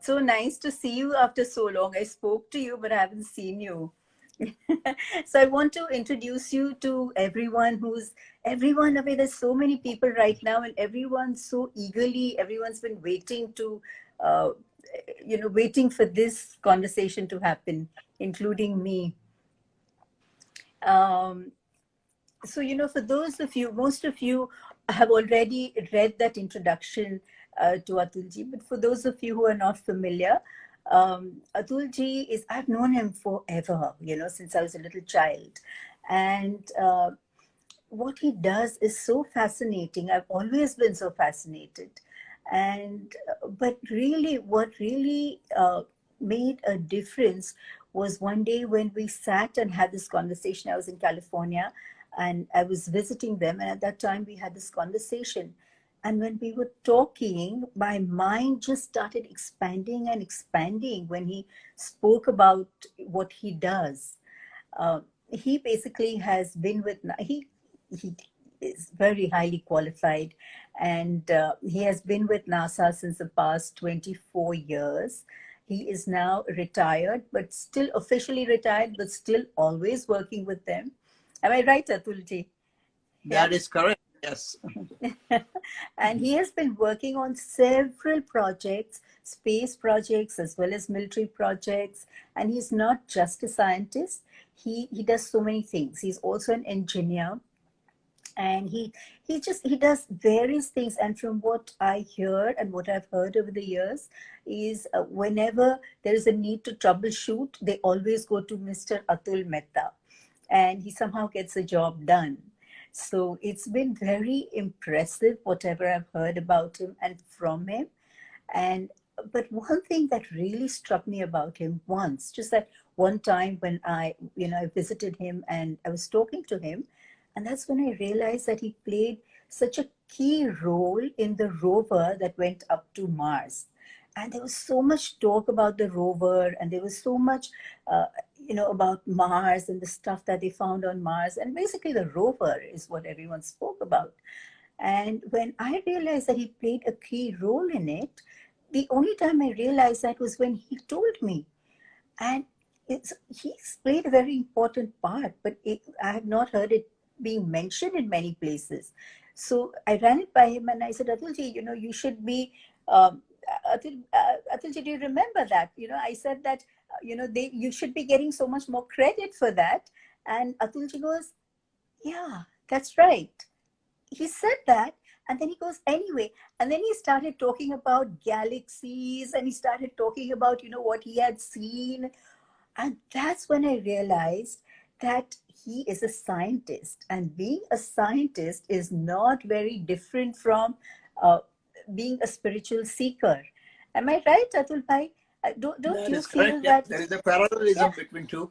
So nice to see you after so long. I spoke to you, but I haven't seen you. So I want to introduce you to everyone. I mean, there's so many people right now, and everyone's so eagerly, everyone's been waiting to, uh, waiting for this conversation to happen, including me. Um, so, for those of you, most of you have already read that introduction to Atulji, but for those of you who are not familiar, Atulji I've known him forever, since I was a little child. And what he does is so fascinating. I've always been so fascinated. But really, what really made a difference was one day when we sat and had this conversation. I was in California and I was visiting them. And at that time, we had this conversation. And when we were talking, my mind just started expanding and expanding when he spoke about what he does. He basically has been with, he is very highly qualified, and he has been with NASA since the past 24 years. He is now retired, but still officially retired, but still always working with them. Am I right, Atulji? That is correct, yes. And he has been working on several projects, space projects as well as military projects. And he's not just a scientist. He does so many things. He's also an engineer, and he does various things. And from what I hear and what I've heard over the years is whenever there is a need to troubleshoot, they always go to Mr. Atul Mehta, and he somehow gets the job done. So it's been very impressive, whatever I've heard about him and from him. And but one thing that really struck me about him once, just that one time when I visited him and I was talking to him, and that's when I realized that he played such a key role in the rover that went up to Mars. And there was so much talk about the rover, and there was so much, about Mars and the stuff that they found on Mars. And basically, the rover is what everyone spoke about. And when I realized that he played a key role in it, the only time I realized that was when he told me. And he's played a very important part, but I have not heard it being mentioned in many places. So I ran it by him and I said, Atulji, you should be, Atulji, do you remember that? I said that, you should be getting so much more credit for that. And Atulji goes, yeah, that's right. He said that. And then he goes, anyway. And then he started talking about galaxies, and he started talking about, what he had seen. And that's when I realized that he is a scientist. And being a scientist is not very different from being a spiritual seeker. Am I right, Atul Bhai? Don't you feel correct. that? There is a parallelism between two.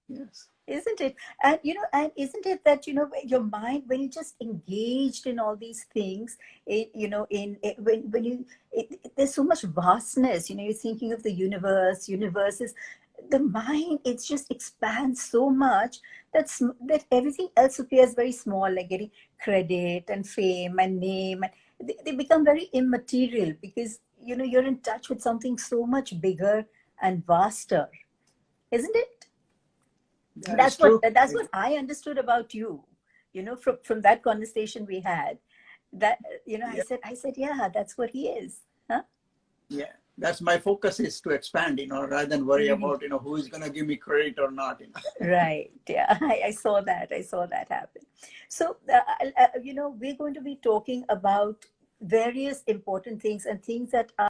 Yes. Isn't it? And isn't it that, your mind, when you just engaged in all these things, when you, there's so much vastness, you're thinking of the universe is, the mind, it just expands so much that everything else appears very small, like getting credit and fame and name. And they become very immaterial because, you're in touch with something so much bigger and vaster, isn't it? That's what I understood about you, from that conversation we had. That Yeah. I said, yeah, that's what he is, huh? Yeah, that's my focus, is to expand, rather than worry about, who is going to give me credit or not. Right. Yeah, I saw that. I saw that happen. So, we're going to be talking about various important things and things that are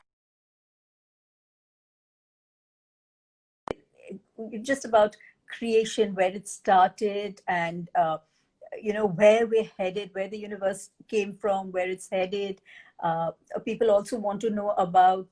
just about creation, where it started, and where we're headed, where the universe came from, where it's headed. People also want to know about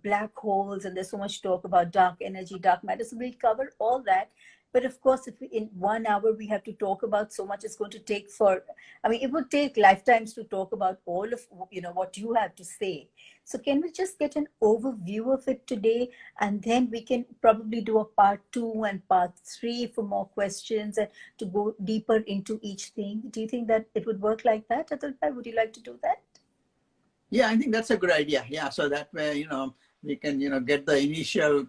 black holes, and there's so much talk about dark energy, dark matter. So we'll cover all that. But of course, if in 1 hour we have to talk about so much, it's going to take it would take lifetimes to talk about all of what you have to say. So can we just get an overview of it today, and then we can probably do a part 2 and part 3 for more questions and to go deeper into each thing. Do you think that it would work like that, Atul Bhai? Would you like to do that? Yeah, I think that's a good idea. Yeah, so that way, we can, get the initial,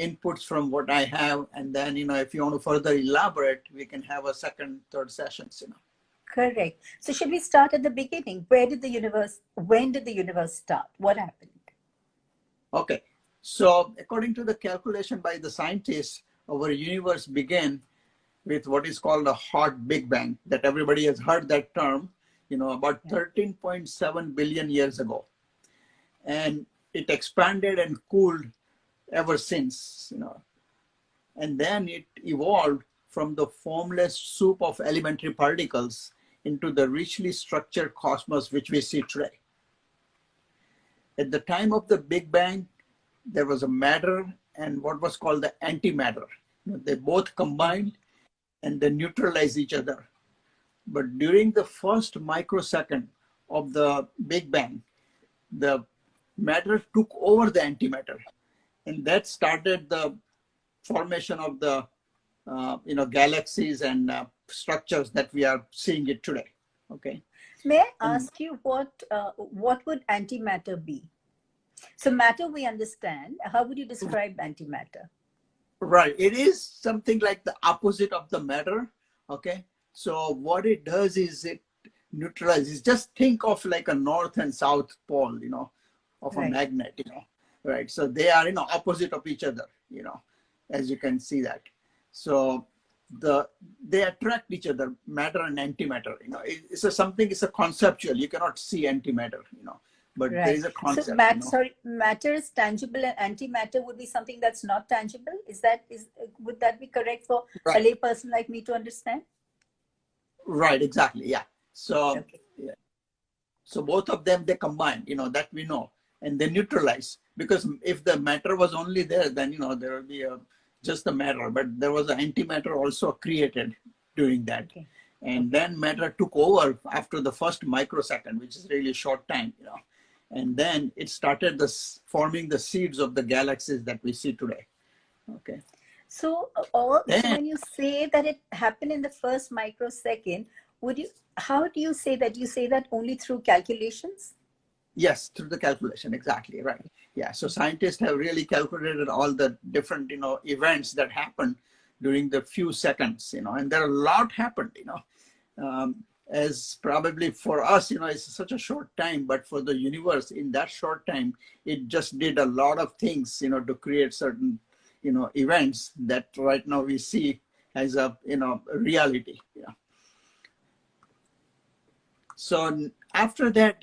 inputs from what I have. And then, if you want to further elaborate, we can have a second, third sessions. Correct. So should we start at the beginning? When did the universe start? What happened? Okay. So according to the calculation by the scientists, our universe began with what is called a hot Big Bang, that everybody has heard that term, about 13.7 billion years ago. And it expanded and cooled ever since, and then it evolved from the formless soup of elementary particles into the richly structured cosmos which we see today. At the time of the Big Bang, there was a matter and what was called the antimatter. They both combined and they neutralize each other. But during the first microsecond of the Big Bang, the matter took over the antimatter, and that started the formation of the galaxies and structures that we are seeing it today. Okay. May I ask you what would antimatter be? So matter we understand. How would you describe antimatter? Right. It is something like the opposite of the matter. Okay. So what it does is it neutralizes. Just think of like a north and south pole, of a magnet, right? So they are, opposite of each other, as you can see that. So they attract each other, matter and antimatter. It's a conceptual. You cannot see antimatter, but there is a concept. So matter is tangible and antimatter would be something that's not tangible. Would that be correct for a lay person like me to understand? Right, exactly. Yeah. So yeah. So both of them, they combine, that we know, and they neutralize, because if the matter was only there, then, there will be just the matter, but there was an antimatter also created during that. And then matter took over after the first microsecond, which is really short time, and then it started forming the seeds of the galaxies that we see today. Okay. So, so when you say that it happened in the first microsecond, how do you say that? You say that only through calculations? Yes, through the calculation, exactly, right. Yeah, so scientists have really calculated all the different, events that happen during the few seconds, and there are a lot happened, as probably for us, it's such a short time, but for the universe in that short time, it just did a lot of things, to create certain, events that right now we see as a, reality. Yeah. So after that,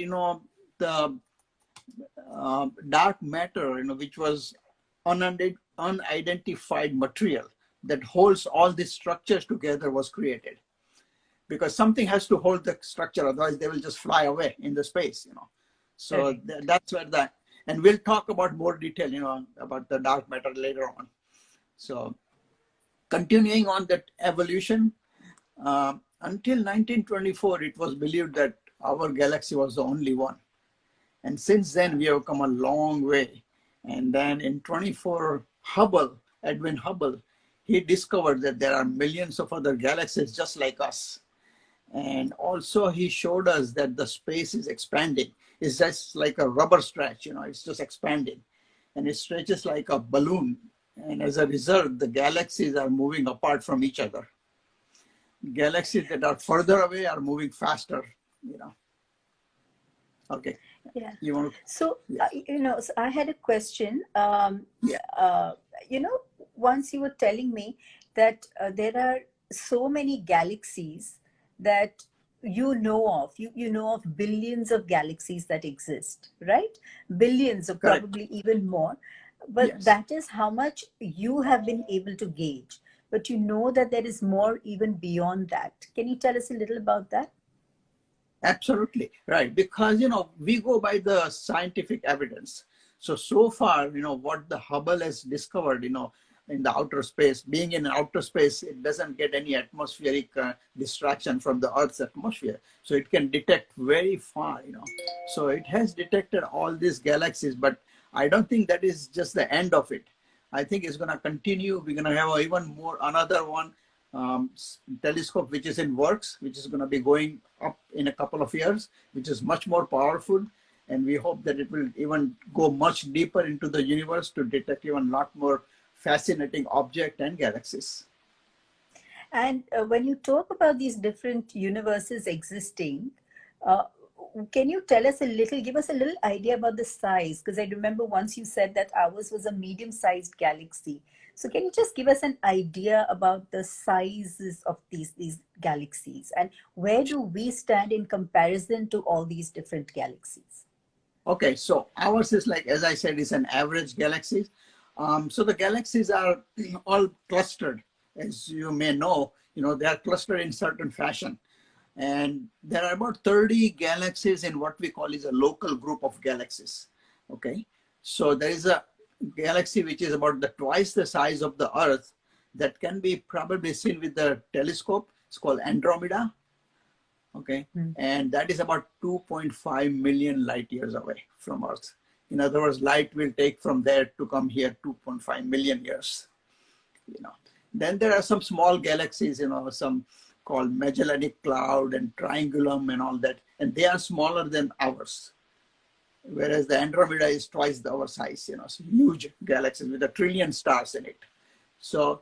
the dark matter, which was unidentified material that holds all these structures together, was created. Because something has to hold the structure, otherwise they will just fly away in the space, So that's where and we'll talk about more detail, about the dark matter later on. So continuing on that evolution, until 1924, it was believed that our galaxy was the only one. And since then, we have come a long way. And then in 24, Edwin Hubble, he discovered that there are millions of other galaxies just like us. And also he showed us that the space is expanding. It's just like a rubber stretch, it's just expanding. And it stretches like a balloon. And as a result, the galaxies are moving apart from each other. Galaxies that are further away are moving faster, Okay. Yeah. You want to? So, so I had a question. Once you were telling me that there are so many galaxies that you know of. You know of billions of galaxies that exist, right? Billions, or probably even more. But that is how much you have been able to gauge. But you know that there is more even beyond that. Can you tell us a little about that? Absolutely, right. Because, we go by the scientific evidence. So far, what the Hubble has discovered, in the outer space, being in outer space, it doesn't get any atmospheric distraction from the Earth's atmosphere. So it can detect very far, So it has detected all these galaxies, but I don't think that is just the end of it. I think it's going to continue. We're going to have even more, another one, telescope which is in works, which is going to be going up in a couple of years, which is much more powerful. And we hope that it will even go much deeper into the universe to detect even a lot more fascinating objects and galaxies. And when you talk about these different universes existing, uh, can you tell us a little, give us a little idea about the size? Because I remember once you said that ours was a medium-sized galaxy. So can you just give us an idea about the sizes of these galaxies, and where do we stand in comparison to all these different galaxies? Okay, so ours is like, as I said, is an average galaxy. So the galaxies are all clustered, as you may know. They are clustered in certain fashion. And there are about 30 galaxies in what we call is a local group of galaxies. Okay, so there is a galaxy which is about twice the size of the Earth that can be probably seen with the telescope. It's called Andromeda. Okay, and that is about 2.5 million light years away from Earth. In other words, light will take from there to come here 2.5 million years. Then there are some small galaxies, some called Magellanic Cloud and Triangulum and all that, and they are smaller than ours. Whereas the Andromeda is twice our size, so huge galaxies with 1 trillion stars in it. So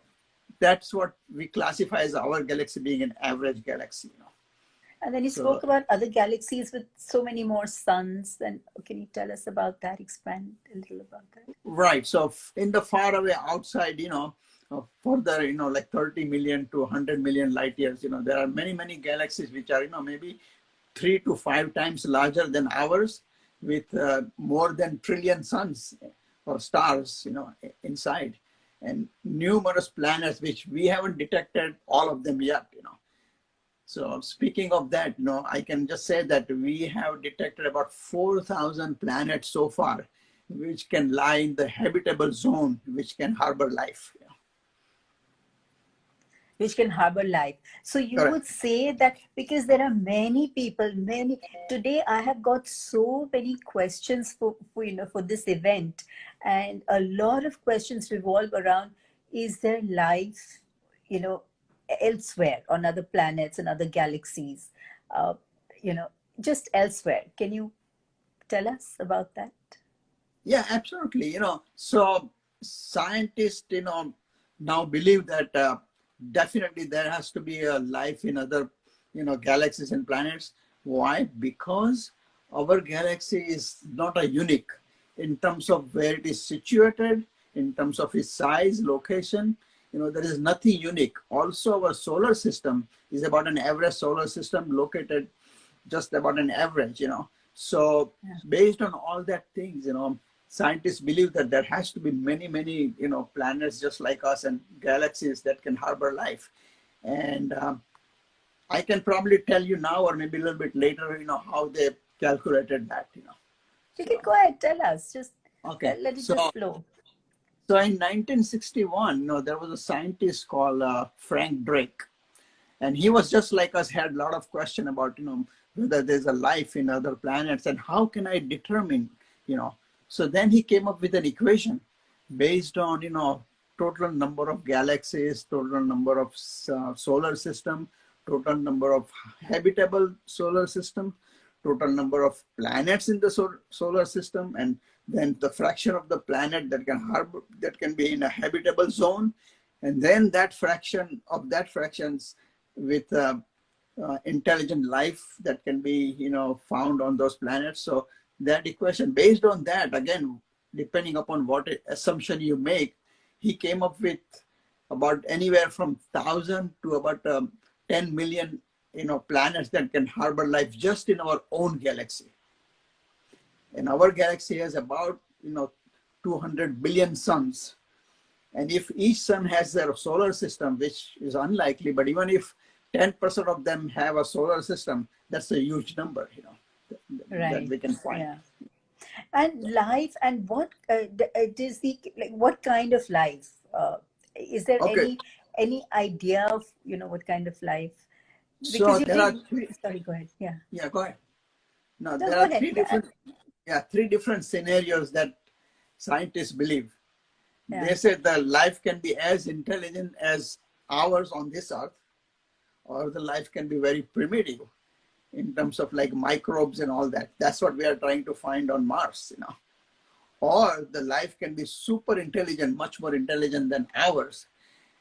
that's what we classify as our galaxy being an average galaxy. And then you spoke about other galaxies with so many more suns. And can you tell us about that? Expand a little about that. Right. So in the far away outside, further, like 30 million to 100 million light years, there are many, many galaxies which are, maybe 3 to 5 times larger than ours, with more than trillion suns or stars, inside, and numerous planets which we haven't detected all of them yet. So speaking of that, I can just say that we have detected about 4,000 planets so far, which can lie in the habitable zone, which can harbor life. Which can harbor life. So you Correct. would say that, because there are many people, today I have got so many questions for this event, and a lot of questions revolve around, is there life, elsewhere on other planets and other galaxies, uh, just elsewhere. Can you tell us about that? Yeah, absolutely. So scientists, now believe that definitely there has to be a life in other, galaxies and planets. Why? Because our galaxy is not a unique in terms of where it is situated, in terms of its size, location. There is nothing unique. Also, our solar system is about an average solar system located just about an average, So based on all that things, scientists believe that there has to be many, many, planets just like us and galaxies that can harbor life. And I can probably tell you now, or maybe a little bit later, how they calculated that, You can go ahead, tell us. Just Okay. let it just flow. So in 1961, there was a scientist called Frank Drake. And he was just like us, had a lot of question about, whether there's a life in other planets and how can I determine, So then he came up with an equation based on, total number of galaxies, total number of solar system, total number of habitable solar system, total number of planets in the solar system, and then the fraction of the planet that can harbor, that can be in a habitable zone, and then that fraction of that fractions with intelligent life that can be, found on those planets. So that equation, based on that, again, depending upon what assumption you make, he came up with about anywhere from 1,000 to about 10 million, planets that can harbor life just in our own galaxy. And our galaxy has about, 200 billion suns. And if each sun has their solar system, which is unlikely, but even if 10% of them have a solar system, that's a huge number, that we can find. Yeah. And life, and what is what kind of life? Is there Okay. any idea of what kind of life? So there are sorry, go ahead. Yeah. Yeah, go ahead. No, No, there go are ahead. three different scenarios that scientists believe. Yeah. They say the life can be as intelligent as ours on this earth, or the life can be very primitive. in terms of like microbes and all that. That's what we are trying to find on Mars, you know. Or the life can be super intelligent, much more intelligent than ours.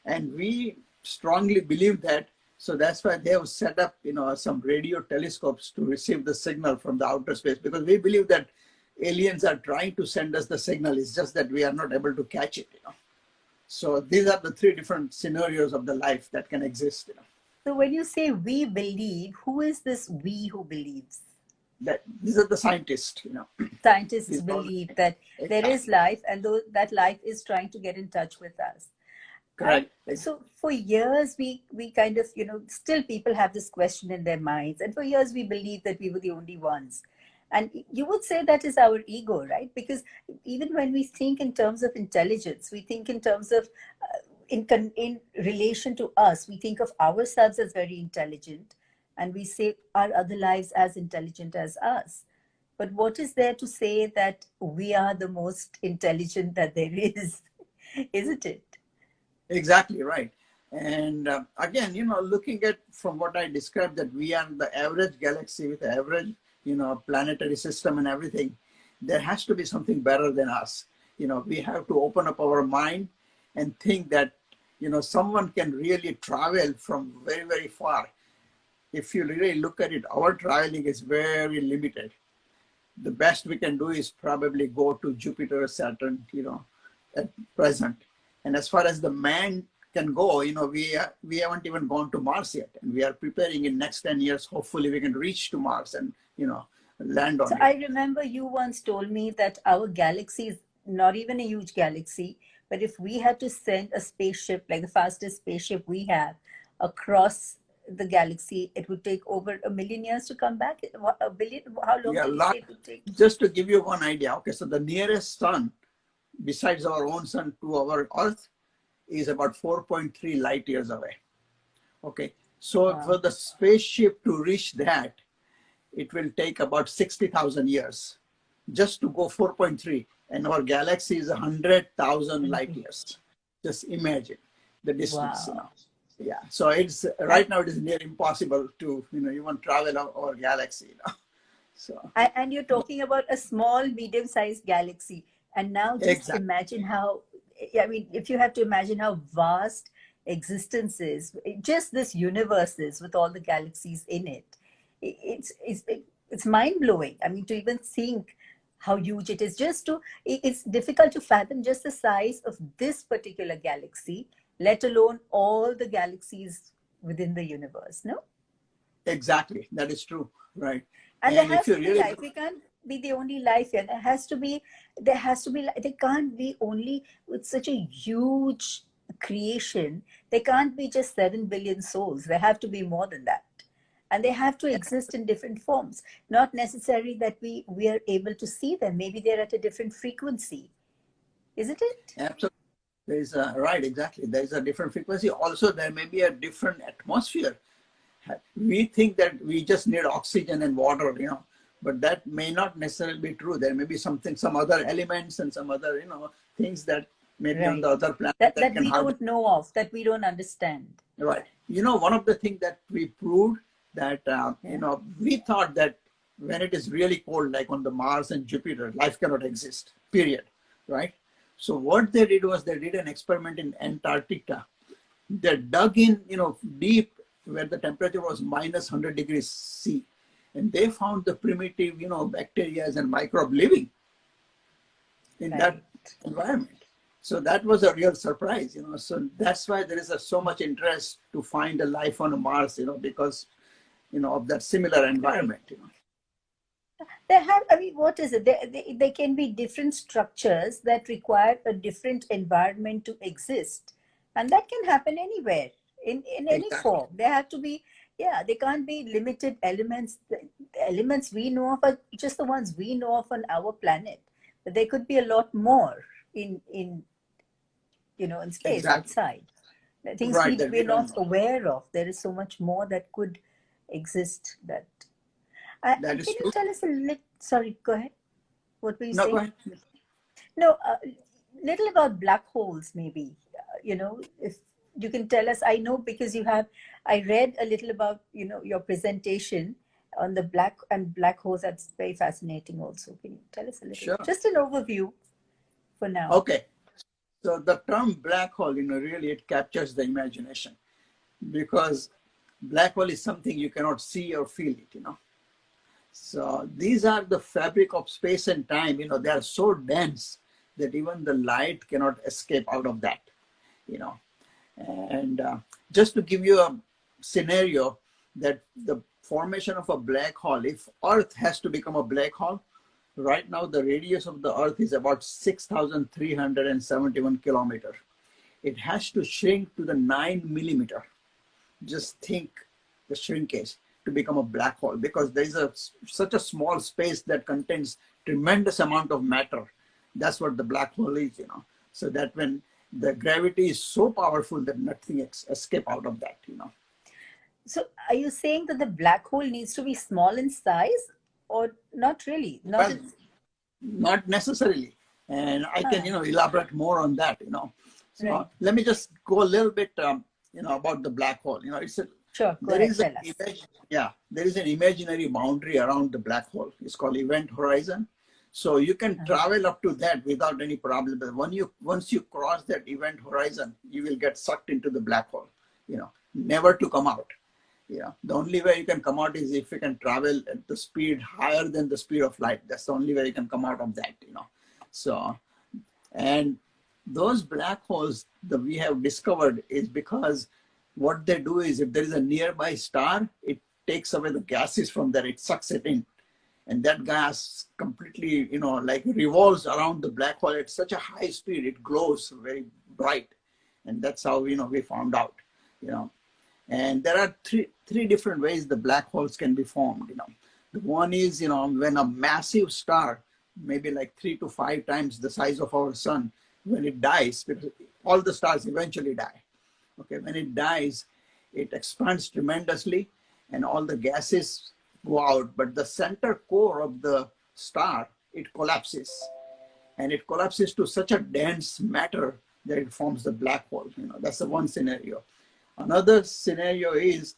And we strongly believe that. So that's why they have set up, you know, some radio telescopes to receive the signal from the outer space, because we believe that aliens are trying to send us the signal. It's just that we are not able to catch it, you know. So these are the three different scenarios of the life that can exist, you know. So when you say we believe, who is this we who believes? That these are the scientists, you know. Scientists These are all believe that there exactly. is life, and that life is trying to get in touch with us. And Correct. so for years, we kind of, still people have this question in their minds. And for years, we believed that we were the only ones. And you would say that is our ego, right? Because even when we think in terms of intelligence, we think in terms of, in relation to us, we think of ourselves as very intelligent. And we say our other lives as intelligent as us. But what is there to say that we are the most intelligent that there is? Isn't it? Exactly right. And again, you know, looking at from what I described, that we are the average galaxy with average, you know, planetary system and everything, there has to be something better than us. You know, we have to open up our mind and think that, you know, someone can really travel from very, very far. If you really look at it, our traveling is very limited. The best we can do is probably go to Jupiter, Saturn, you know, at present. And as far as the man can go, you know, we haven't even gone to Mars yet, and we are preparing in next 10 years. Hopefully, we can reach to Mars and, you know, land So on it. I remember you once told me that our galaxy is not even a huge galaxy, but if we had to send a spaceship, like the fastest spaceship we have, across the galaxy, it would take over 1 million years to come back. A billion? How long Yeah, did you say it would take? just to give you one idea. Okay, so the nearest sun, besides our own sun to our Earth, is about 4.3 light years away. Okay, so for Wow. the spaceship to reach that, it will take about 60,000 years just to go 4.3. And our galaxy is 100,000 light years. Just imagine the distance, you know. Wow. Yeah, so it's And, right now it is near impossible to, you know, even travel our galaxy, you know. So and you're talking about a small, medium-sized galaxy. And now just exactly. imagine how, I mean, if you have to imagine how vast existence is, just this universe is with all the galaxies in it, it's mind-blowing. I mean, to even think how huge it is, it's difficult to fathom just the size of this particular galaxy, let alone all the galaxies within the universe, no? Exactly, that is true, right? And there And if has you to be really life. We can't be the only life here. There can't be only with such a huge creation. There can't be just 7 billion souls. There have to be more than that. And they have to exist in different forms. Not necessarily that we are able to see them. Maybe they're at a different frequency. Isn't it? absolutely, there is a right, exactly. There is a different frequency. Also, there may be a different atmosphere. We think that we just need oxygen and water, you know, but that may not necessarily be true. There may be something, some other elements and some other, you know, things that maybe on Right. the other planet that That can we hardly. don't know of, that we don't understand. Right. You know, one of the things that we proved that, you Yeah. know, we thought that when it is really cold, like on the Mars and Jupiter, life cannot exist, period. Right. So what they did was they did an experiment in Antarctica. They dug in, you know, deep where the temperature was minus 100 degrees C. And they found the primitive, you know, bacteria and microbe living in that Right. environment. So that was a real surprise, you know. So that's why there is so much interest to find a life on Mars, you know, because, you know, of that similar Correct. environment, you know. I mean, what is it? There can be different structures that require a different environment to exist. And that can happen anywhere, in any Exactly. form. There have to be, yeah, they can't be limited elements. The elements we know of are just the ones we know of on our planet. But there could be a lot more in in space Exactly. outside. The things Right. That we we're don't not know. aware of. There is so much more that could exist that. That is Can you true. tell us a little? Sorry, go ahead. What were you No, go saying? ahead. No, little about black holes, maybe. If you can tell us. I know because I read a little about your presentation. on the black holes. That's very fascinating also. Can you tell us a little, Sure. just an overview for now? Okay. So the term black hole, really it captures the imagination, because black hole is something you cannot see or feel it. So these are the fabric of space and time. They are so dense that even the light cannot escape out of that. you know. And just to give you a scenario, that the formation of a black hole, if Earth has to become a black hole, right now the radius of the Earth is about 6,371 kilometers. It has to shrink to the 9 millimeter. Just think the shrinkage to become a black hole, because there is such a small space that contains tremendous amount of matter. That's what the black hole is. So that when the gravity is so powerful that nothing escape out of that. So are you saying that the black hole needs to be small in size, or not really? Not Well, not necessarily. And I can, elaborate more on that. So right. let me just go a little bit, about the black hole. It's a, Sure, go there ahead, is tell an us. there is an imaginary boundary around the black hole. It's called event horizon. So you can travel up to that without any problem. But once you cross that event horizon, you will get sucked into the black hole. Never to come out. The only way you can come out is if you can travel at the speed higher than the speed of light. That's the only way you can come out of that. So, and those black holes that we have discovered is because what they do is, if there is a nearby star, it takes away the gases from there, it sucks it in. And that gas completely, like revolves around the black hole at such a high speed, it glows very bright. And that's how, we found out. And there are three different ways the black holes can be formed. The one is, when a massive star, maybe like 3 to 5 times the size of our sun, when it dies, because all the stars eventually die. Okay, when it dies, it expands tremendously and all the gases go out, but the center core of the star, it collapses. And it collapses to such a dense matter that it forms the black hole. That's the one scenario. Another scenario is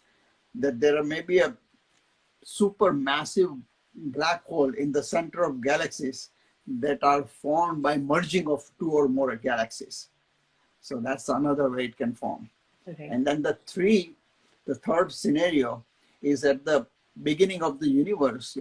that there may be a supermassive black hole in the center of galaxies that are formed by merging of 2 or more galaxies. So that's another way it can form. Okay. And then the third scenario is at the beginning of the universe,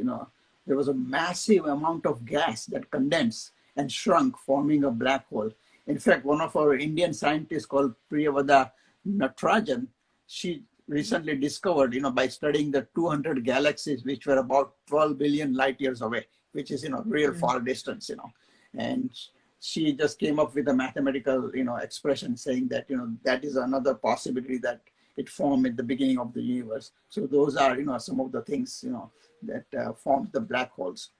there was a massive amount of gas that condensed and shrunk, forming a black hole. In fact, one of our Indian scientists called Priyavada Natarajan, she recently discovered, by studying the 200 galaxies, which were about 12 billion light years away, which is, real far distance, and she just came up with a mathematical, expression saying that, that is another possibility that it formed at the beginning of the universe. So those are, some of the things, that form the black holes.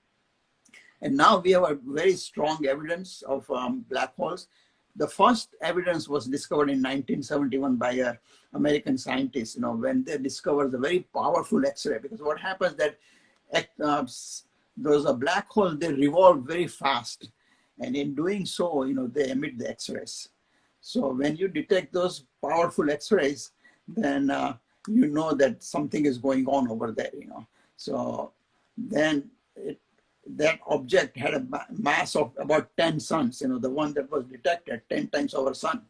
And now we have a very strong evidence of black holes. The first evidence was discovered in 1971 by an American scientist, when they discovered the very powerful X-ray. Because what happens that there's a black hole, they revolve very fast. And in doing so, they emit the X-rays. So when you detect those powerful X-rays, then you know that something is going on over there, So then that object had a mass of about 10 suns, the one that was detected 10 times our sun,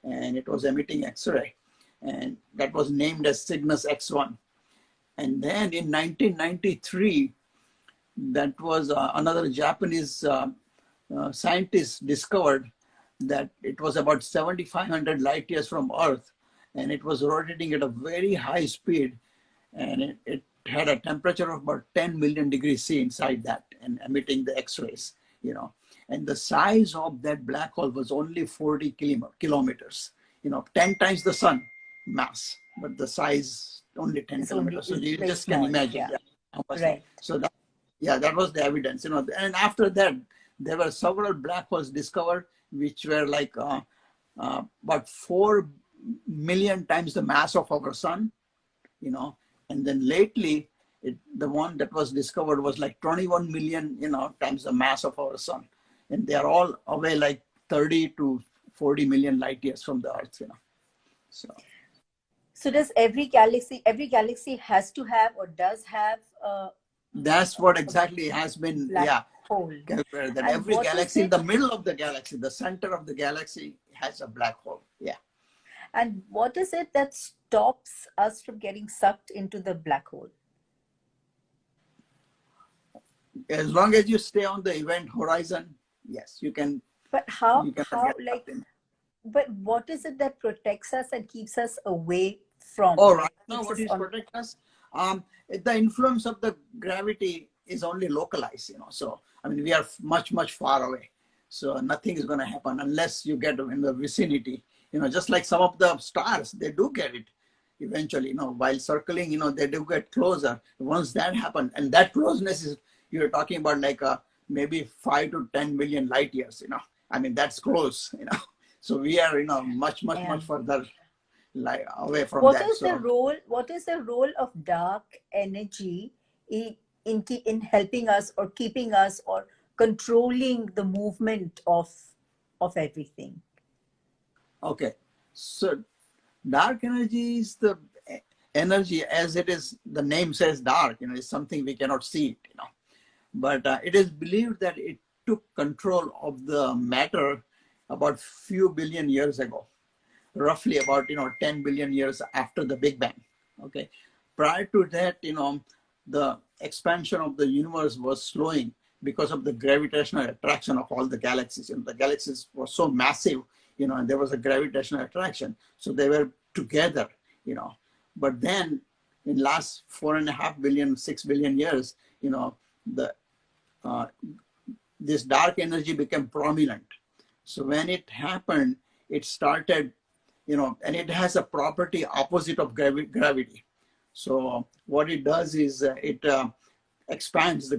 and it was emitting X-ray, and that was named as Cygnus X1. And then in 1993, that was another Japanese scientist discovered that it was about 7,500 light years from Earth, and it was rotating at a very high speed, and it had a temperature of about 10 million degrees C inside that, and emitting the X-rays, and the size of that black hole was only 40 kilometers, 10 times the sun mass, but the size only 10 it's kilometers. So you just small, can imagine how much. Right. So that was the evidence, and after that, there were several black holes discovered, which were like about 4 million times the mass of our sun, and then lately, the one that was discovered was like 21 million, times the mass of our sun. And they are all away like 30 to 40 million light years from the Earth, So. So does every galaxy has to have or does have That's what a exactly has been, black yeah, hole? calculated, that And every what is galaxy in it? the middle of the galaxy, the center of the galaxy, has a black hole. Yeah. And what is it that stops us from getting sucked into the black hole? As long as you stay on the event horizon, yes, you can, But you cannot how get like sucked in. but what is it that protects us and keeps us away from, Oh, like right now, keeps what us is on? protect us? The influence of the gravity is only localized, So, I mean, we are much, much far away. So nothing is going to happen unless you get in the vicinity. Just like some of the stars, they do get it eventually, while circling, they do get closer. Once that happens, and that closeness is, you're talking about like maybe 5 to 10 million light years, I mean, that's close. So we are, much, much, much And further like away from that. So what is the role of dark energy in in helping us or keeping us or controlling the movement of everything? okay, so dark energy is the energy, as it is, the name says dark, is something we cannot see it. But it is believed that it took control of the matter about few billion years ago, roughly about 10 billion years after the Big Bang. Okay, prior to that, the expansion of the universe was slowing because of the gravitational attraction of all the galaxies. The galaxies were so massive, and there was a gravitational attraction, so they were together. But then in last 4.5 billion, 6 billion years, the uh, this dark energy became prominent. So when it happened, it started, and it has a property opposite of gravity. So what it does is it expands the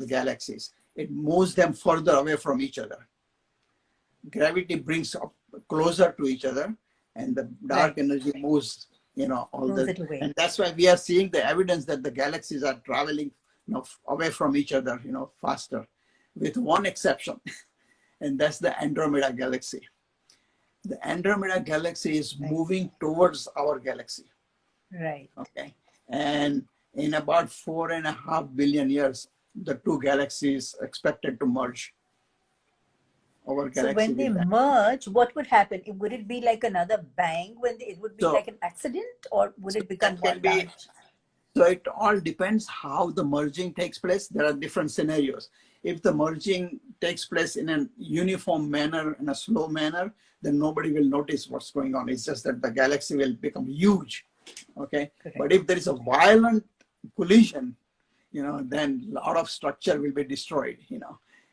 galaxies. It moves them further away from each other. Gravity brings up closer to each other, and the dark Right. energy moves, all Moves the, it away. and that's why we are seeing the evidence that the galaxies are traveling, away from each other, faster, with one exception, and that's the Andromeda galaxy. The Andromeda galaxy is Right. moving towards our galaxy. Right. Okay. And in about 4.5 billion years, the two galaxies expected to merge. Our So galaxy when they with that. merge, what would happen? Would it be like another bang when it would be So, like an accident, or would so it become that can one be, large? so it all depends how the merging takes place. There are different scenarios. If the merging takes place in a uniform manner, in a slow manner, then nobody will notice what's going on. It's just that the galaxy will become huge. Okay. Correct. But if there is a violent collision, then a lot of structure will be destroyed,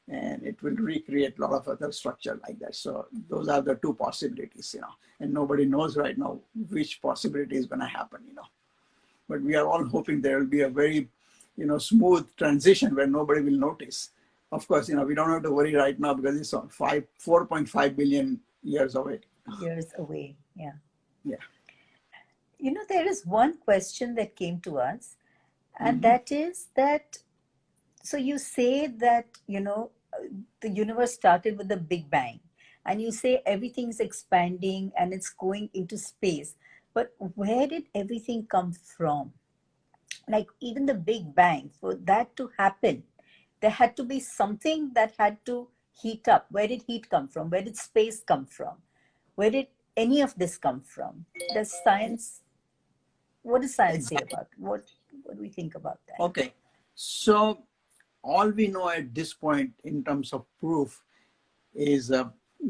and it will recreate a lot of other structure like that. So those are the two possibilities, and nobody knows right now which possibility is going to happen, but we are all hoping there will be a very, smooth transition where nobody will notice. Of course, we don't have to worry right now because it's on 4.5 billion years away. Years away. Yeah. Yeah. There is one question that came to us, and Mm-hmm. that is that, so you say that, the universe started with the Big Bang, and you say everything's expanding and it's going into space. But where did everything come from? Like, even the Big Bang, for that to happen, there had to be something that had to heat up. Where did heat come from? Where did space come from? Where did any of this come from? Does science, what does science say Exactly. about what do we think about that? Okay. So all we know at this point in terms of proof is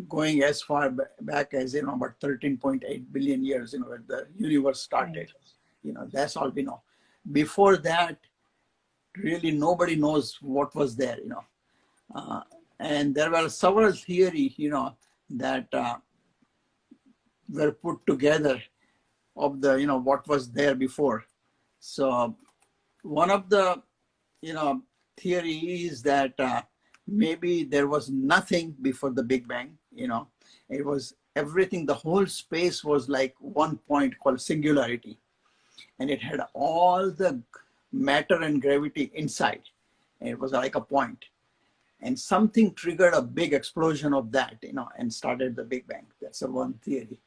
going as far back as about 13.8 billion years, when the universe Right. started. That's all we know. Before that, really nobody knows what was there. Uh, and there were several theories, that were put together of the what was there before. So one of the theory is that maybe there was nothing before the Big Bang. It was everything. The whole space was like one point called singularity, and it had all the matter and gravity inside. And it was like a point, and something triggered a big explosion of that, and started the Big Bang. That's the one theory.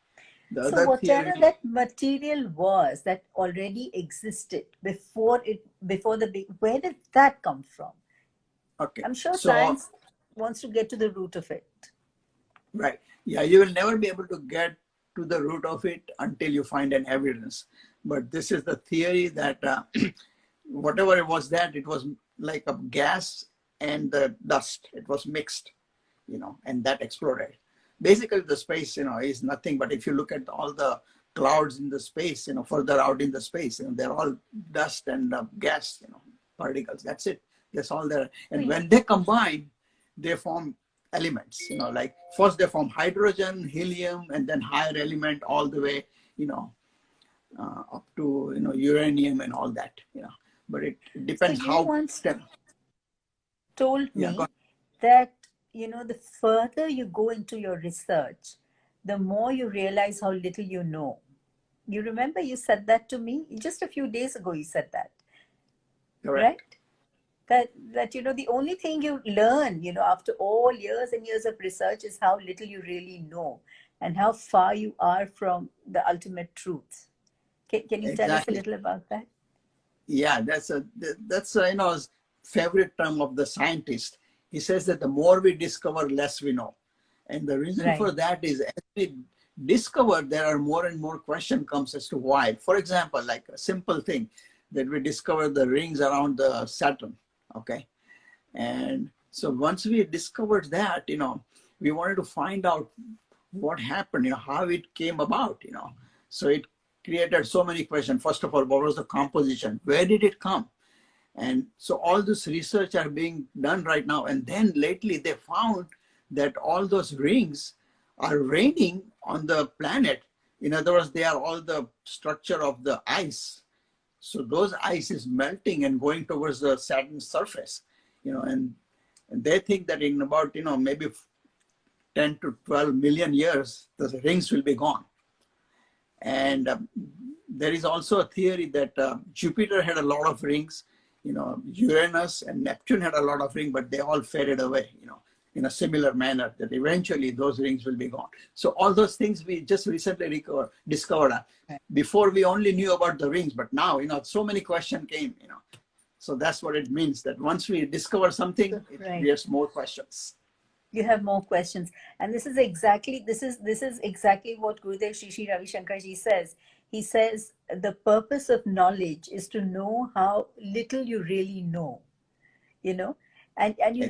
The So other whatever theory, that material was that already existed before the big, where did that come from? okay, I'm sure so science wants to get to the root of it. right, yeah, you will never be able to get to the root of it until you find an evidence. But this is the theory that whatever it was, that it was like a gas and the dust. It was mixed, and that exploded. Basically, the space, is nothing. But if you look at all the clouds in the space, further out in the space, they're all dust and gas, particles. That's it. That's all there. So And when they combine, they form elements. Like first they form hydrogen, helium, and then higher element all the way, up to uranium and all that. But it so depends you how. once told Yeah, go me that, the further you go into your research, the more you realize how little you know. You remember you said that to me just a few days ago. You said that, correct. right? That the only thing you learn, after all years and years of research, is how little you really know and how far you are from the ultimate truth. Can you tell us a Exactly. little about that? Yeah, that's favorite term of the scientist. He says that the more we discover, less we know, and the reason Right. for that is as we discover, there are more and more question comes as to why. For example, like a simple thing that we discover the rings around the Saturn. Okay, and so once we discovered that, we wanted to find out what happened, how it came about, So it created so many questions. First of all, what was the composition? Where did it come? And so all this research are being done right now. And then lately they found that all those rings are raining on the planet. In other words, they are all the structure of the ice. So those ice is melting and going towards the Saturn's surface, and they think that in about, maybe 10 to 12 million years, the rings will be gone. And there is also a theory that Jupiter had a lot of rings, Uranus and Neptune had a lot of rings, but they all faded away, in a similar manner, that eventually those rings will be gone. So all those things we just recently discovered. Before we only knew about the rings, but now, so many questions came, So that's what it means, that once we discover something, it Right. creates more questions. You have more questions, and this is exactly what Gurudev Shri Shri Ravi Shankar ji says. He says the purpose of knowledge is to know how little you really know, and you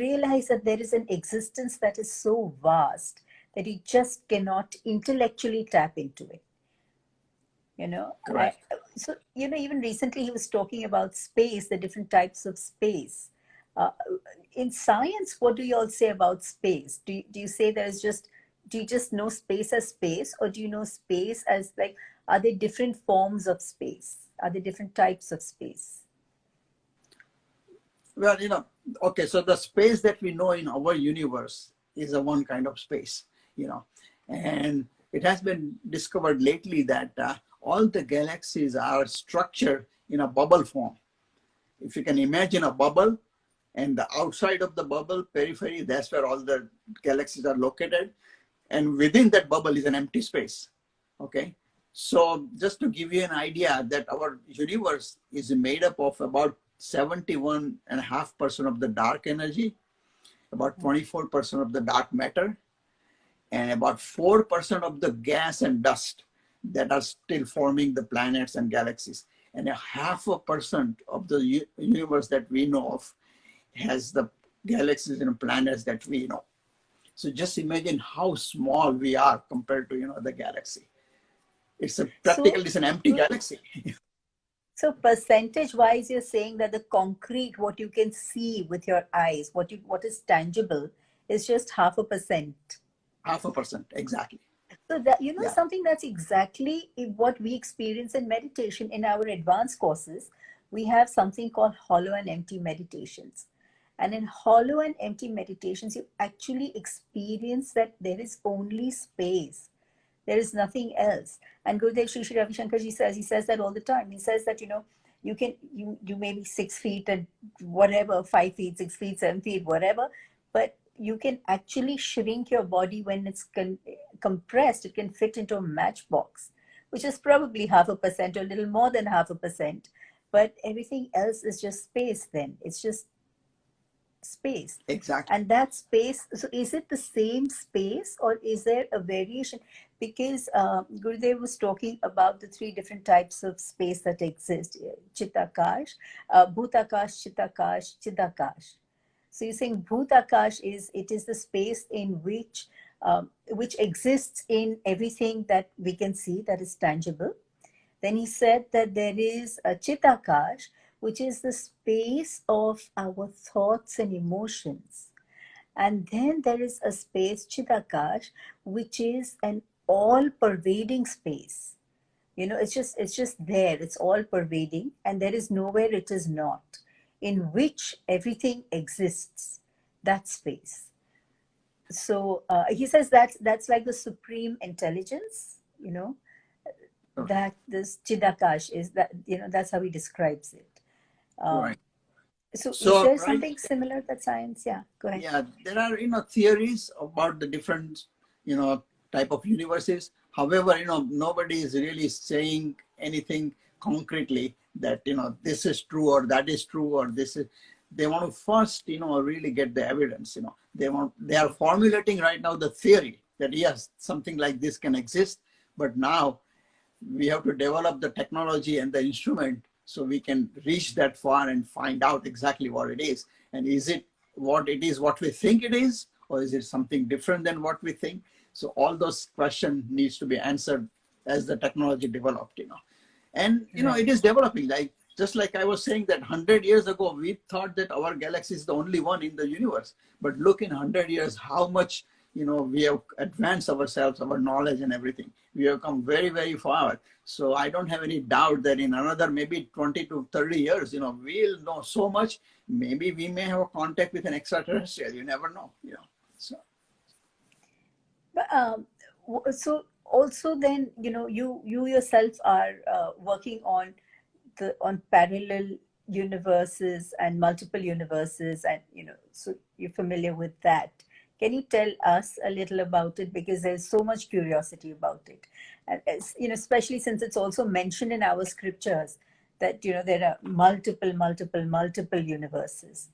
realize that there is an existence that is so vast that you just cannot intellectually tap into it. Correct. So even recently he was talking about space, the different types of space. uh, in science, what do you all say about space? Do you say do you just know space as space, or do you know space as, like, are there different forms of space? Are there different types of space? Well, okay, so the space that we know in our universe is a one kind of space, and it has been discovered lately that all the galaxies are structured in a bubble form. If you can imagine a bubble, and the outside of the bubble, periphery, that's where all the galaxies are located. And within that bubble is an empty space. Okay. So just to give you an idea that our universe is made up of about 71.5% of the dark energy, about 24% of the dark matter, and about 4% of the gas and dust that are still forming the planets and galaxies. And 0.5% of the universe that we know of has the galaxies and planets that we know. So just imagine how small we are compared to the galaxy. It's practically it's an empty galaxy. So percentage wise, you're saying that the concrete, what you can see with your eyes, what is tangible, is just 0.5%. 0.5%, exactly. So that Yeah. something that's exactly what we experience in meditation. In our advanced courses, we have something called hollow and empty meditations. And in hollow and empty meditations, you actually experience that there is only space. There is nothing else. And Gurudev Shri Shri Ravi Shankar ji says, he says that all the time. He says that, you may be 6 feet and whatever, 5 feet, 6 feet, 7 feet, whatever, but you can actually shrink your body when it's compressed, it can fit into a matchbox, which is probably 0.5% or a little more than 0.5%. But everything else is just space then. It's just space. Exactly. And that space, so is it the same space or is there a variation? Because Gurudev was talking about the 3 different types of space that exist: Chitakash, Bhutakash, Chitakash, Chidakash. So you're saying Bhutakash is the space in which exists in everything that we can see, that is tangible. Then he said that there is a Chitakash, which is the space of our thoughts and emotions. And then there is a space, Chidakash, which is an all-pervading space. It's just there, it's all pervading, and there is nowhere it is not, in which everything exists, that space. So he says that's like the supreme intelligence, that this Chidakash is, that, that's how he describes it. Right. So is So there right, something similar that science? Yeah, go ahead. yeah, there are theories about the different type of universes. However, nobody is really saying anything concretely that this is true or that is true or this is. They want to first really get the evidence. They are formulating right now the theory that yes, something like this can exist, but now we have to develop the technology and the instrument so we can reach that far and find out exactly what it is. And is it what it is, what we think it is, or is it something different than what we think? So all those questions needs to be answered as the technology developed, And, Right. it is developing. Just like I was saying that 100 years ago, we thought that our galaxy is the only one in the universe. But look, in 100 years, how much, we have advanced ourselves, our knowledge and everything. We have come very, very far. So I don't have any doubt that in another maybe 20 to 30 years, we'll know so much. Maybe we may have a contact with an extraterrestrial. You never know, So. But so also then, you yourself are working on parallel universes and multiple universes, and so you're familiar with that. Can you tell us a little about it, because there's so much curiosity about it, and especially since it's also mentioned in our scriptures that there are multiple universes.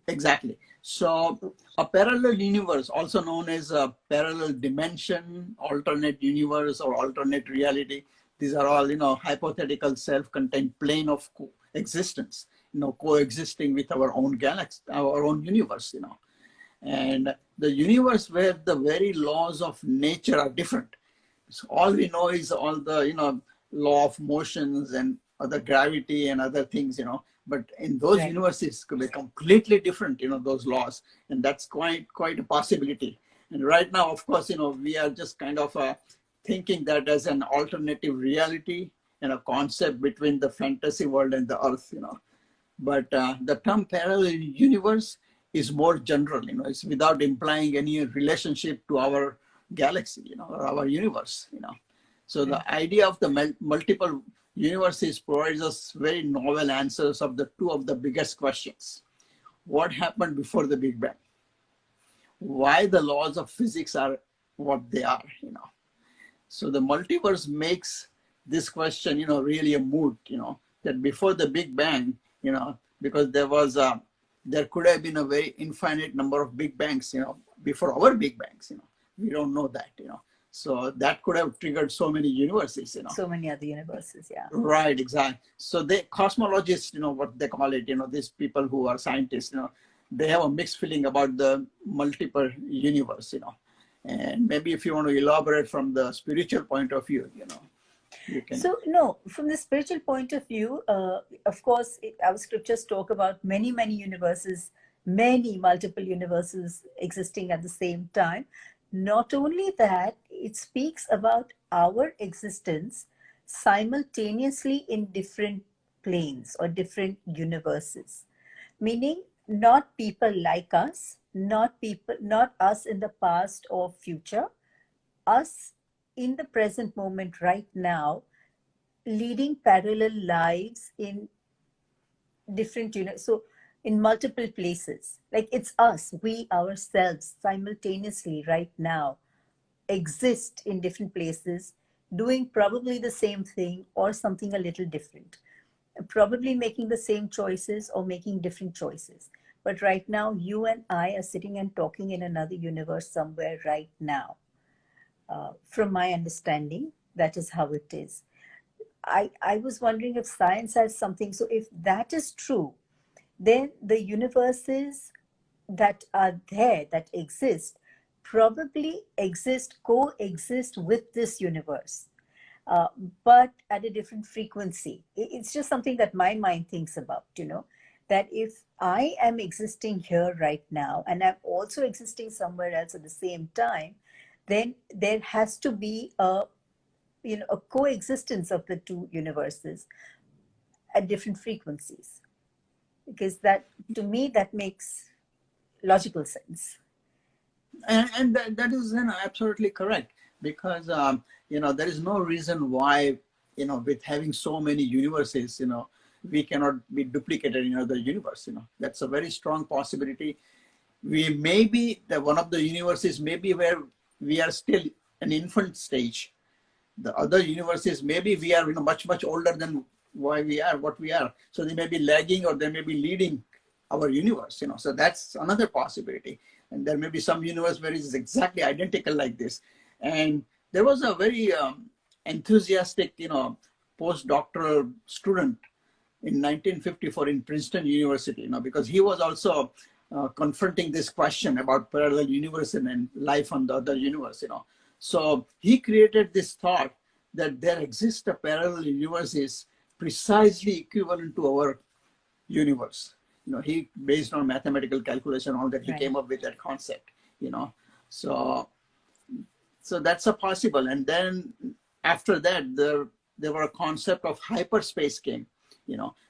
Exactly. So a parallel universe, also known as a parallel dimension, alternate universe, or alternate reality, these are all, hypothetical self-contained plane of existence, coexisting with our own galaxy, our own universe, And the universe where the very laws of nature are different. So all we know is all the, law of motions and other gravity and other things, but in those Right. universes could be completely different, those laws. And that's quite a possibility. And right now, of course, we are just kind of thinking that as an alternative reality and a concept between the fantasy world and the earth, But the term parallel universe is more general, it's without implying any relationship to our galaxy, or our universe, So the idea of the multiple universes provides us very novel answers of the 2 of the biggest questions. What happened before the Big Bang? Why the laws of physics are what they are, So the multiverse makes this question, really a moot, that before the Big Bang, because there could have been a very infinite number of Big Bangs, before our Big Bangs, we don't know that, So that could have triggered so many universes, So many other universes, yeah. Right, exactly. So the cosmologists, what they call it, these people who are scientists, they have a mixed feeling about the multiple universe, And maybe if you want to elaborate from the spiritual point of view, you can. So, no, from the spiritual point of view, of course, our scriptures talk about many universes, many multiple universes existing at the same time. Not only that, it speaks about our existence simultaneously in different planes or different universes, meaning not people like us, not us in the past or future, us in the present moment right now, leading parallel lives in different so in multiple places, like it's us, we ourselves simultaneously right now, exist in different places, doing probably the same thing or something a little different, probably making the same choices or making different choices. But right now, you and I are sitting and talking in another universe somewhere right now. From my understanding, that is how it is. I was wondering if science has something. So, if that is true, then the universes that are there, that exist, probably coexist with this universe, uh, but at a different frequency. It's just something that my mind thinks about, that if I am existing here right now and I'm also existing somewhere else at the same time, then there has to be a coexistence of the two universes at different frequencies, because that, to me, that makes logical sense. And that is absolutely correct, because there is no reason why, with having so many universes, we cannot be duplicated in other universe. That's a very strong possibility. We may be the one of the universes, maybe where we are still an infant stage. The other universes, maybe we are much older than what we are. So they may be lagging, or they may be leading our universe. So that's another possibility. And there may be some universe where it's exactly identical like this. And there was a very enthusiastic, postdoctoral student in 1954 in Princeton University, because he was also confronting this question about parallel universe and life on the other universe. So he created this thought that there exists a parallel universe precisely equivalent to our universe. He, based on mathematical calculation, all that, he Right. came up with that concept. So that's a possible. And then after that, there were a concept of hyperspace came.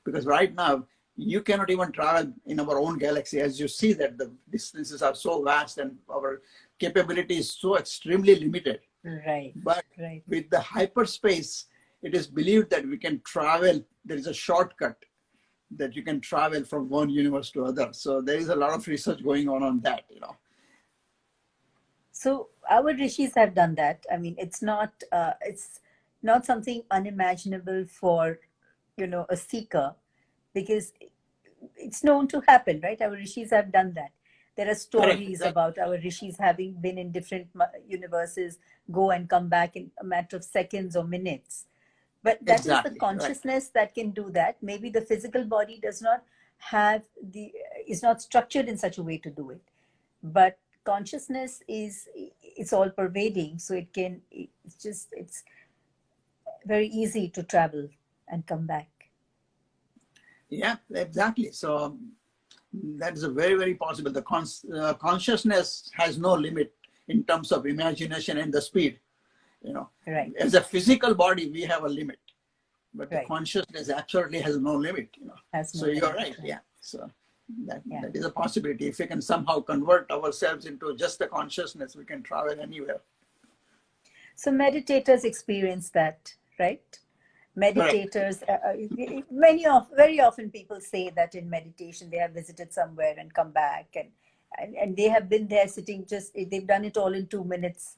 Because right now you cannot even travel in our own galaxy, as you see that the distances are so vast and our capability is so extremely limited. Right. But Right. with the hyperspace, it is believed that we can travel. There is a shortcut that you can travel from one universe to other. So there is a lot of research going on that. So our rishis have done that. I mean, it's not something unimaginable for a seeker, because it's known to happen, right? Our rishis have done that. There are Correct. stories about our rishis having been in different universes, go and come back in a matter of seconds or minutes. But that is the Exactly. Right. consciousness that can do that. Maybe the physical body is not structured in such a way to do it. But consciousness it's all pervading, so it's very easy to travel and come back. Yeah, exactly. So that is a very possible. The consciousness has no limit in terms of imagination and the speed. Right. As a physical body, we have a limit, but the Right. consciousness absolutely has no limit. Has no So you're limit, right. right. Yeah. So that Yeah. is a possibility. If we can somehow convert ourselves into just the consciousness, we can travel anywhere. So meditators experience that, right? Correct. Meditators, very often people say that in meditation they have visited somewhere and come back, and they have been there sitting, just they've done it all in 2 minutes.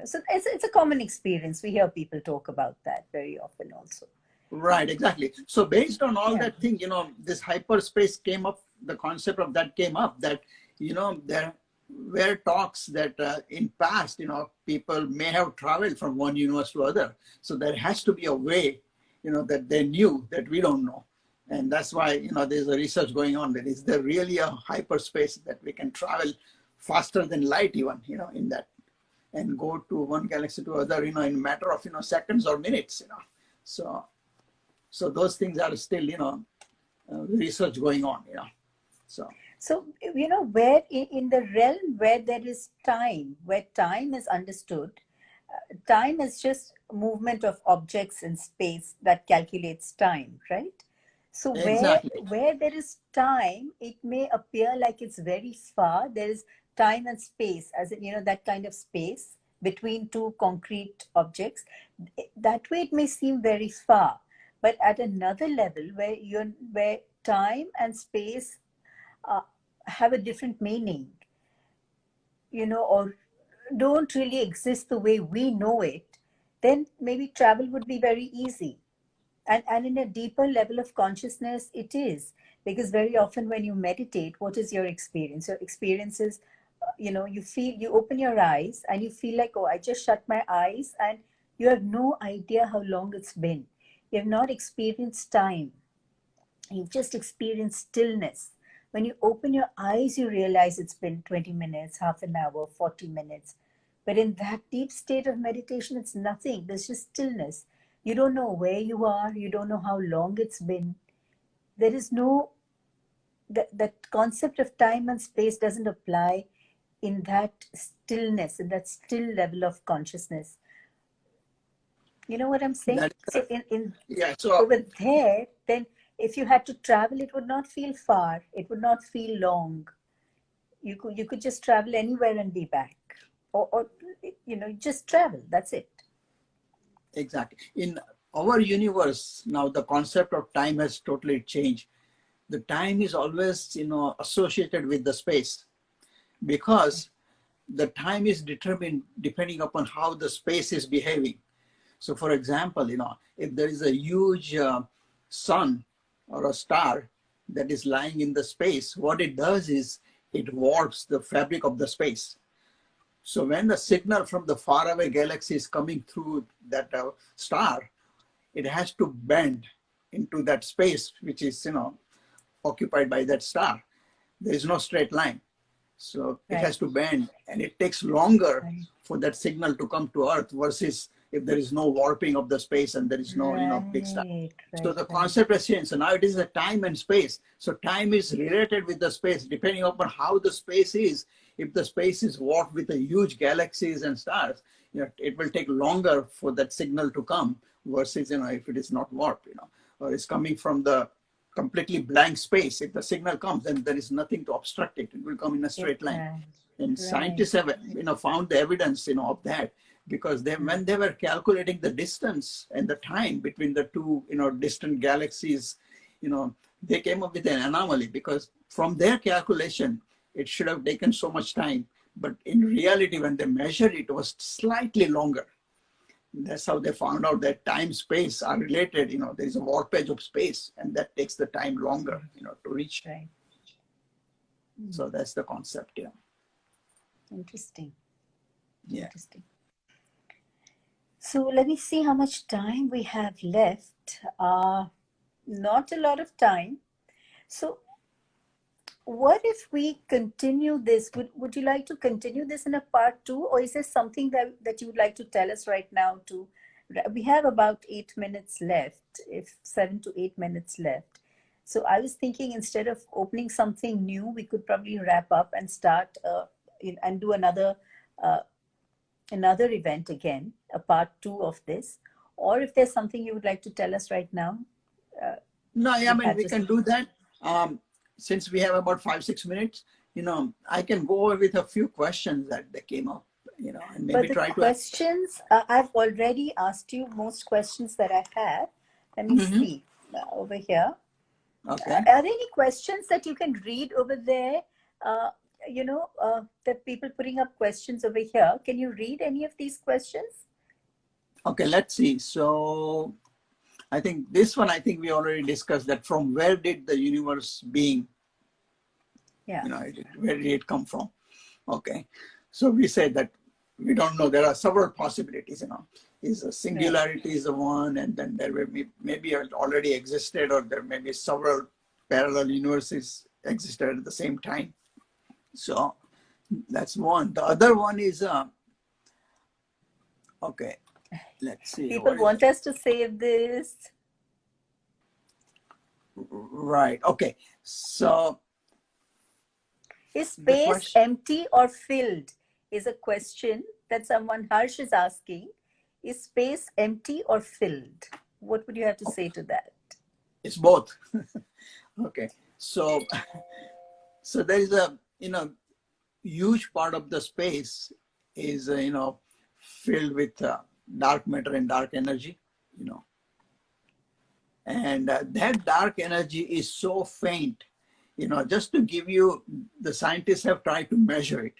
So it's a common experience. We hear people talk about that very often also. Right, exactly. So based on all Yeah. that thing, this hyperspace came up, the concept of that came up, that, there were talks that in past, people may have traveled from one universe to other. So there has to be a way, that they knew that we don't know. And that's why, there's a research going on, that is there really a hyperspace that we can travel faster than light even, in that, and go to one galaxy to other, in a matter of, seconds or minutes, So those things are still, research going on, So, where in the realm where there is time, where time is understood, time is just movement of objects in space that calculates time, right? So Exactly. where there is time, it may appear like it's very far. There is time and space, as in, that kind of space between two concrete objects. That way it may seem very far. But at another level, where time and space uh, have a different meaning, or don't really exist the way we know it, then maybe travel would be very easy. And in a deeper level of consciousness, it is. Because very often when you meditate, what is your experience? Your experience is, you feel, you open your eyes and you feel like, oh, I just shut my eyes, and you have no idea how long it's been. You have not experienced time. You've just experienced stillness. When you open your eyes, you realize it's been 20 minutes, half an hour, 40 minutes. But in that deep state of meditation, it's nothing. There's just stillness. You don't know where you are. You don't know how long it's been. There is no, that concept of time and space doesn't apply in that stillness, in that still level of consciousness. You know what I'm saying? That, So yeah. So over there, then if you had to travel, it would not feel far. It would not feel long. You could just travel anywhere and be back, or just travel. That's it. exactly. In our universe now, the concept of time has totally changed. The time is always, associated with the space, because the time is determined depending upon how the space is behaving. So for example, if there is a huge sun or a star that is lying in the space, what it does is it warps the fabric of the space. So when the signal from the faraway galaxy is coming through that star, it has to bend into that space, which is, occupied by that star. There is no straight line. So it Right. has to bend, and it takes longer Right. for that signal to come to Earth versus if there is no warping of the space and there is no, big star. Right. So Right. the Right. concept has changed. So now it is a time and space. So time is related with the space, depending upon how the space is. If the space is warped with a huge galaxies and stars, it will take longer for that signal to come versus, if it is not warped, or it's coming from the completely blank space. If the signal comes, then there is nothing to obstruct it. It will come in a straight line. Right. And Right. scientists have, found the evidence, of that, because when they were calculating the distance and the time between the two, distant galaxies, they came up with an anomaly, because from their calculation, it should have taken so much time. But in reality, when they measured it, it was slightly longer. That's how they found out that time space are related. There's a warpage of space, and that takes the time longer, to reach. Right. So that's the concept. Interesting. Yeah. Interesting. So let me see how much time we have left. Not a lot of time. So what if we continue this? Would you like to continue this in a part 2, or is there something that you would like to tell us right now? We have about 8 minutes left, if 7 to 8 minutes left. So I was thinking, instead of opening something new, we could probably wrap up and start and do another event again, a part 2 of this. Or if there's something you would like to tell us right now. No, I We mean, have we just can do that. Since we have about 5-6 minutes, I can go over with a few questions that they came up, and But maybe the try to. questions, I've already asked you most questions that I have. Let me see over here. Okay. Are there any questions that you can read over there? The people putting up questions over here. Can you read any of these questions? Okay, let's see. So I think this one, we already discussed that. From where did the universe being, Yeah. where did it come from? Okay. So we said that we don't know. There are several possibilities, Is a singularity is the one, and then there will be maybe it already existed, or there may be several parallel universes existed at the same time. So that's one. The other one is okay. Let's see. People want us to save this. Right. Okay. So Is space empty or filled? Is a question that someone, Harsh, is asking. Is space empty or filled? What would you have to say to that? It's both. Okay. So there is a, huge part of the space is, filled with dark matter and dark energy, and that dark energy is so faint, just to give you, the scientists have tried to measure it.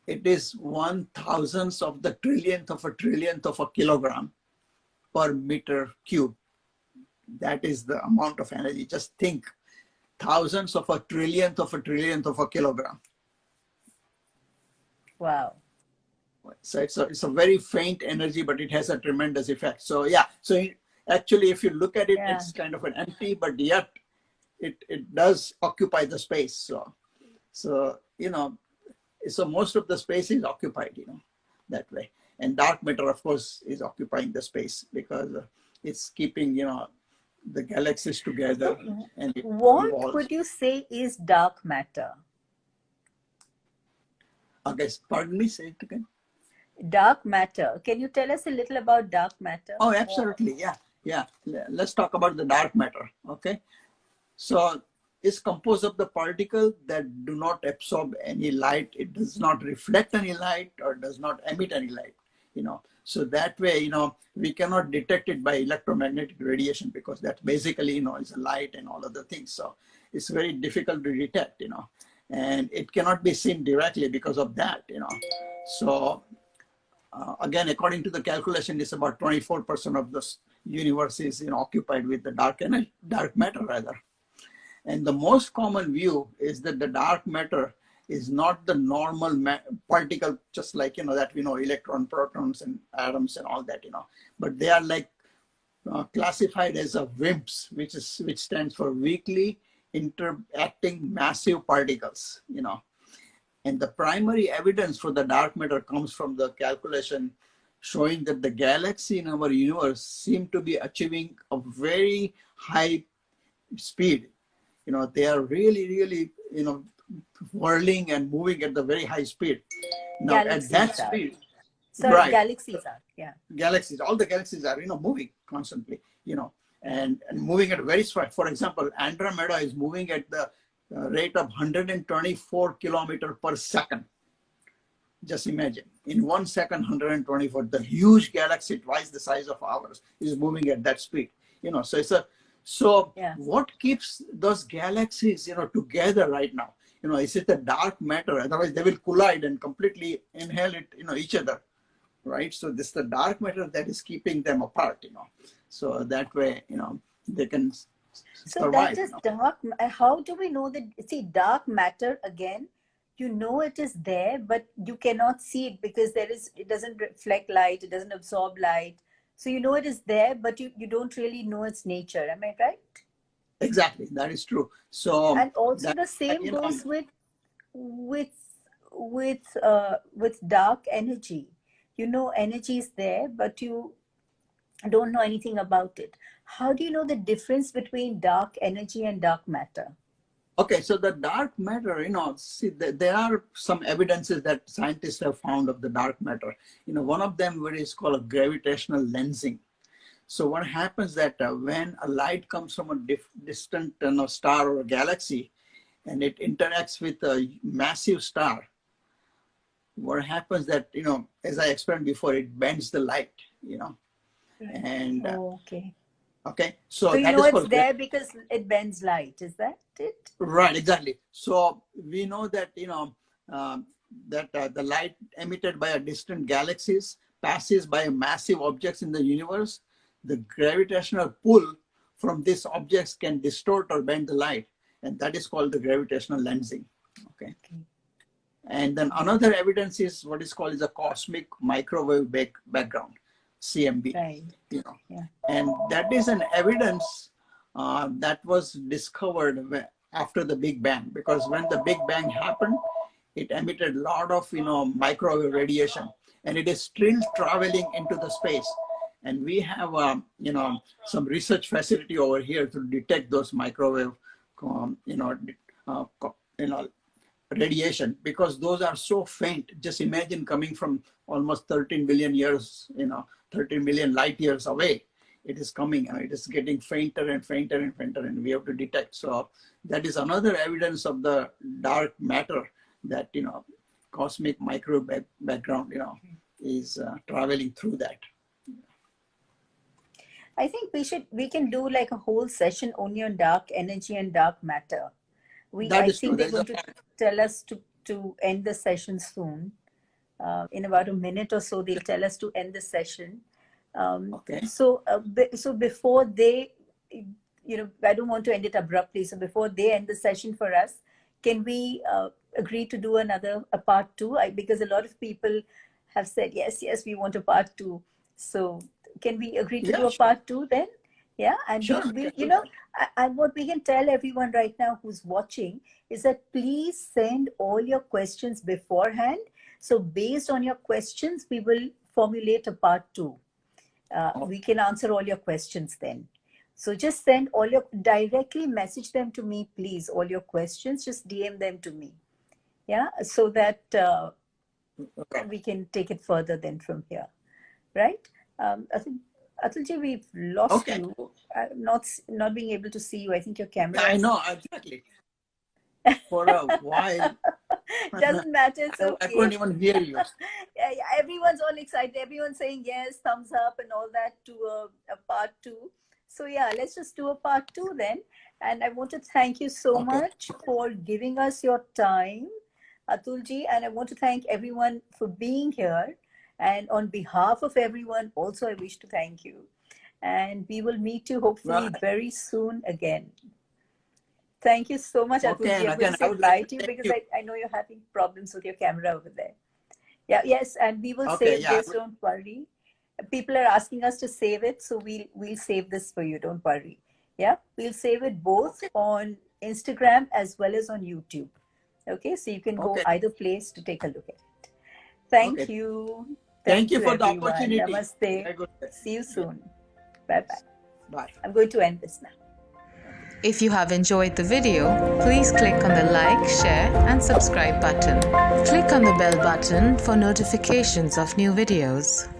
It is 1,000th of the trillionth of a kilogram per meter cube. That is the amount of energy. Just think, thousands of a trillionth of a kilogram. Wow. So it's a very faint energy, but it has a tremendous effect. So yeah, so actually, if you look at it, Yeah. it's kind of an empty, but yet it does occupy the space. So so most of the space is occupied, that way. And dark matter, of course, is occupying the space because it's keeping, the galaxies together, So and it what evolves. would you say is dark matter? Okay, pardon me, say it again. Dark matter. Can you tell us a little about dark matter? Oh, absolutely. Yeah. Let's talk about the dark matter. Okay. So it's composed of the particles that do not absorb any light. It does not reflect any light or does not emit any light, So that way, we cannot detect it by electromagnetic radiation because that basically, is a light and all other things. So it's very difficult to detect, and it cannot be seen directly because of that, So again, according to the calculation, it's about 24% of the universe is occupied with the dark matter rather. And the most common view is that the dark matter is not the normal particle, just like that we know, electron, protons, and atoms and all that, but they are like classified as a WIMPs, which stands for weakly interacting massive particles, And the primary evidence for the dark matter comes from the calculation showing that the galaxy in our universe seem to be achieving a very high speed. They are really, really, whirling and moving at the very high speed. Now, at that speed, Sorry, right, galaxies are, yeah. Galaxies, all the galaxies are, moving constantly, and moving at very fast. For example, Andromeda is moving at the rate of 124 kilometers per second. Just imagine, in 1 second, 124, the huge galaxy, twice the size of ours, is moving at that speed. So Yeah. what keeps those galaxies, together right now? Is it the dark matter? Otherwise, they will collide and completely inhale each other, right? So this is the dark matter that is keeping them apart, So that way, they can So survive. that is dark. How do we know that? See, dark matter again. It is there, but you cannot see it because it doesn't reflect light, it doesn't absorb light. So it is there, but you don't really know its nature. Am I right? Exactly, that is true. So And also that, the same you know, goes with with dark energy. Energy is there, but you don't know anything about it. How do you know the difference between dark energy and dark matter? okay, so the dark matter, see, there are some evidences that scientists have found of the dark matter. One of them is called a gravitational lensing. So what happens that when a light comes from a distant star or a galaxy, and it interacts with a massive star, what happens that, as I explained before, it bends the light, and Okay. okay, So so that is it's called there because it bends light. Is that it? right, exactly. So we know that, that the light emitted by a distant galaxies passes by massive objects in the universe. The gravitational pull from these objects can distort or bend the light, and that is called the gravitational lensing. Okay. And then another evidence is what is called as a cosmic microwave background, CMB. Right. Yeah. And that is an evidence that was discovered after the Big Bang, because when the Big Bang happened, it emitted a lot of microwave radiation, and it is still traveling into the space. And we have some research facility over here to detect those microwave radiation, because those are so faint. Just imagine coming from almost 13 billion years, 13 million light years away. It is coming and it is getting fainter and fainter and fainter, and we have to detect. So that is another evidence of the dark matter, that cosmic microwave background is traveling through that. I think we can do like a whole session only on dark energy and dark matter. I think they're going to tell us to end the session soon. In about a minute or so, they'll tell us to end the session. Okay. So before they, I don't want to end it abruptly. So before they end the session for us, can we agree to do a part two? Because a lot of people have said, yes, we want a part two. So can we agree to do a part two then? Yeah, and sure, what we can tell everyone right now who's watching is that please send all your questions beforehand. So based on your questions, we will formulate a part two. We can answer all your questions then. So just send directly message them to me, please. All your questions, just DM them to me. Yeah, so that we can take it further then from here, right? I think Atulji, we've lost you. Not being able to see you. I think your camera. I know, exactly. For a while. Doesn't matter. It's okay. I couldn't even hear you. Everyone's all excited. Everyone's saying yes, thumbs up and all that to a part two. So yeah, let's just do a part two then. And I want to thank you so much for giving us your time, Atulji. And I want to thank everyone for being here. And on behalf of everyone, also I wish to thank you. And we will meet you hopefully very soon again. Thank you so much, Atulji. I'm going to say bye to you because I know you're having problems with your camera over there. Yeah, yes, and we will save this, don't worry. People are asking us to save it, so we'll save this for you, don't worry. Yeah, we'll save it both on Instagram as well as on YouTube. Okay, so you can go either place to take a look at it. Thank you. Thank you for the opportunity. Namaste. See you soon. Bye-bye. Bye. I'm going to end this now. If you have enjoyed the video, please click on the like, share and subscribe button. Click on the bell button for notifications of new videos.